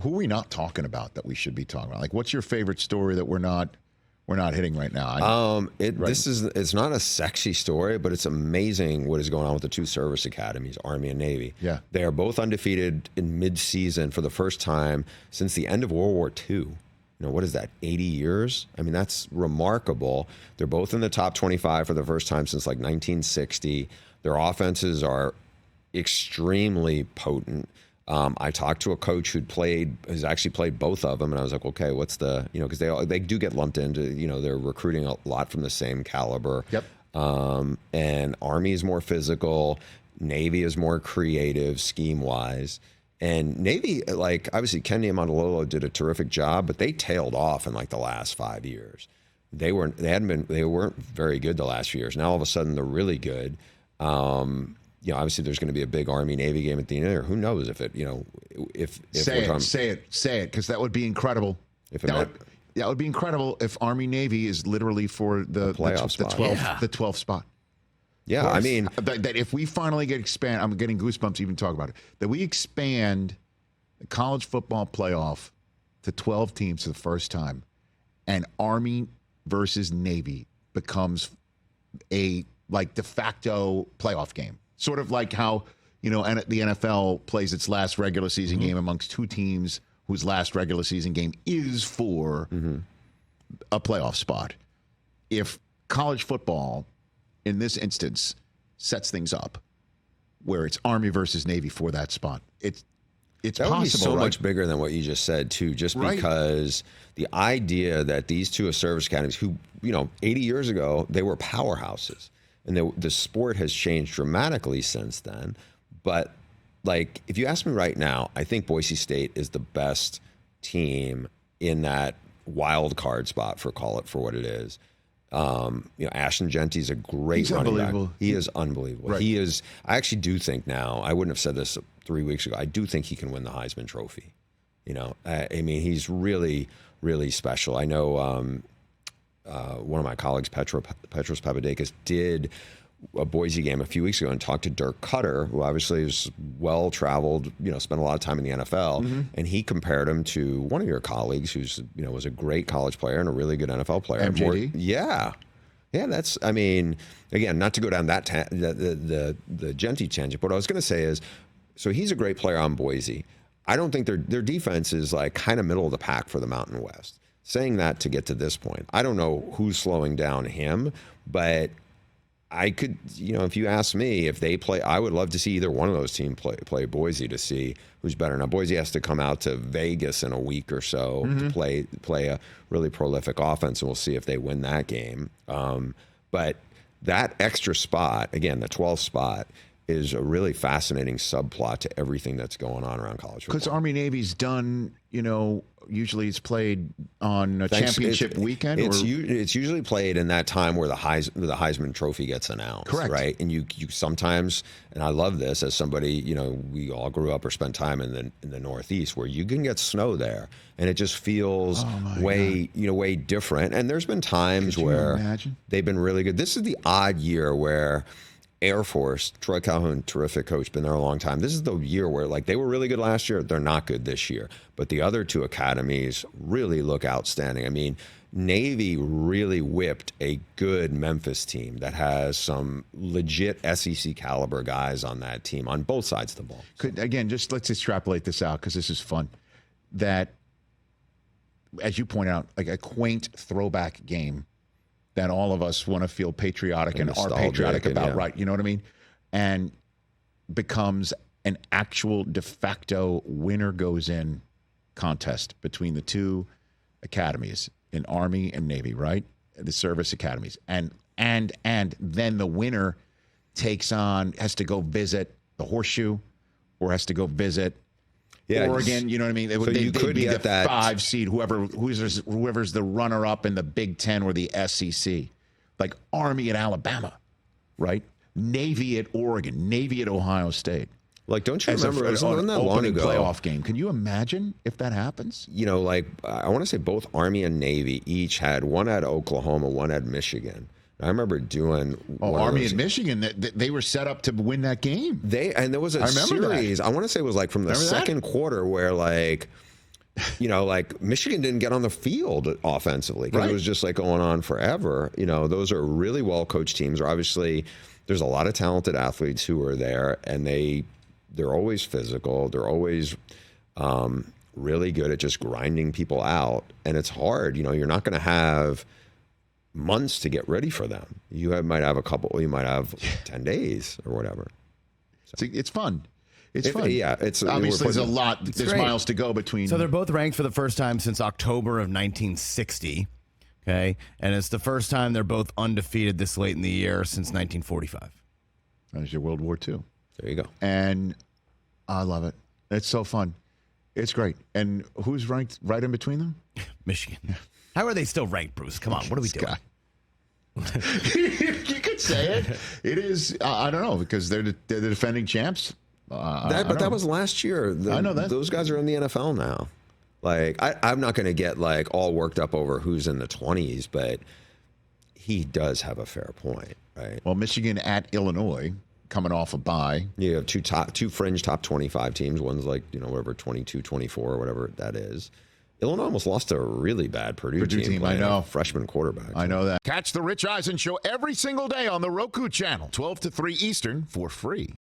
Who are we not talking about that we should be talking about? Like, what's your favorite story that we're not hitting right now? It's not a sexy story, but it's amazing what is going on with the two service academies, Army and Navy. Yeah. They are both undefeated in mid-season for the first time since the end of World War II. You know, what is that, 80 years? I mean, that's remarkable. They're both in the top 25 for the first time since like 1960. Their offenses are extremely potent. I talked to a coach who's actually played both of them, and I was like, okay, what's the, because they do get lumped into, they're recruiting a lot from the same caliber. Yep. And Army is more physical, Navy is more creative scheme-wise. And Navy, like, obviously Ken Niumatalolo did a terrific job, but they tailed off in like the last 5 years. They weren't very good the last few years. Now all of a sudden they're really good. Obviously there's going to be a big Army-Navy game at the end of the year. Who knows if it, say it, because that would be incredible. That would be incredible if Army-Navy is literally for the 12th spot. Yeah, I mean, that if we finally expand, I'm getting goosebumps even talking about it. That we expand the college football playoff to 12 teams for the first time, and Army versus Navy becomes a de facto playoff game. Sort of like how, the NFL plays its last regular season game amongst two teams whose last regular season game is for a playoff spot. If college football, in this instance, sets things up where it's Army versus Navy for that spot, it's that possible, would be so right? much bigger than what you just said, too, just because the idea that these two service academies, who, 80 years ago, they were powerhouses. And the sport has changed dramatically since then. But, like, if you ask me right now, I think Boise State is the best team in that wild card spot, call it for what it is. Ashton Genty's a great running back. He is unbelievable. Right. He is. I actually do think now, I wouldn't have said this 3 weeks ago, I do think he can win the Heisman Trophy. I mean, he's really, really special. I know one of my colleagues, Petros Papadakis, did a Boise game a few weeks ago and talked to Dirk Cutter, who obviously is well-traveled, spent a lot of time in the NFL, and he compared him to one of your colleagues who's, was a great college player and a really good NFL player. MJD? Yeah, that's, I mean, again, not to go down that the Genty tangent, but what I was going to say is, so he's a great player on Boise. I don't think their defense is like kind of middle of the pack for the Mountain West. Saying that to get to this point, I don't know who's slowing down him, but I could, if you ask me if they play, I would love to see either one of those teams play Boise to see who's better. Now, Boise has to come out to Vegas in a week or so to play a really prolific offense, and we'll see if they win that game. But that extra spot, again, the 12th spot, is a really fascinating subplot to everything that's going on around college football. Because Army-Navy's done, usually it's played on a championship weekend. It's usually played in that time where the Heisman Trophy gets announced. Correct. Right? And you sometimes, and I love this as somebody, we all grew up or spent time in the Northeast where you can get snow there. And it just feels way different. And there's been times where they've been really good. This is the odd year where Air Force, Troy Calhoun, terrific coach, been there a long time. This is the year where, like, they were really good last year. They're not good this year. But the other two academies really look outstanding. I mean, Navy really whipped a good Memphis team that has some legit SEC caliber guys on that team on both sides of the ball. Again, just let's extrapolate this out because this is fun. That, as you point out, like a quaint throwback game that all of us want to feel patriotic and are patriotic about, right? You know what I mean? And becomes an actual de facto winner goes in contest between the two academies in Army and Navy, right? The service academies. And then the winner has to go visit the Horseshoe or has to go visit Oregon, you know what I mean? They'd be the 5 seed, whoever's the runner-up in the Big Ten or the SEC. Like Army at Alabama, right? Navy at Oregon, Navy at Ohio State. Like, don't you remember, it wasn't that long ago, playoff game. Can you imagine if that happens? Like, I want to say both Army and Navy each had one at Oklahoma, one at Michigan. I remember doing Army and Michigan. They were set up to win that game. And there was a series. I want to say it was like from the second quarter where like like Michigan didn't get on the field offensively because Right. it was just like going on forever. Those are really well coached teams. Obviously, there's a lot of talented athletes who are there, and they're always physical. They're always really good at just grinding people out, and it's hard. You're not going to have months to get ready for them. You might have 10 days or whatever. It's fun. It's fun. Yeah, it's obviously there's a lot. There's great. miles to go between. So they're both ranked for the first time since October of 1960. Okay, and it's the first time they're both undefeated this late in the year since 1945. There's your World War II. There you go. And I love it. It's so fun. It's great. And who's ranked right in between them? Michigan. How are they still ranked, Bruce? Come on, what are we doing? You could say it. It is. I don't know, because they're the defending champs. That was last year. I know that. Those guys are in the NFL now. Like, I'm not going to get like all worked up over who's in the 20s, but he does have a fair point, right? Well, Michigan at Illinois, coming off a bye. You have two fringe top 25 teams. One's like, whatever, 22, 24, or whatever that is. Illinois almost lost to a really bad Purdue team. I know. Freshman quarterback. I know that. Catch the Rich Eisen Show every single day on the Roku Channel, 12 to 3 Eastern, for free.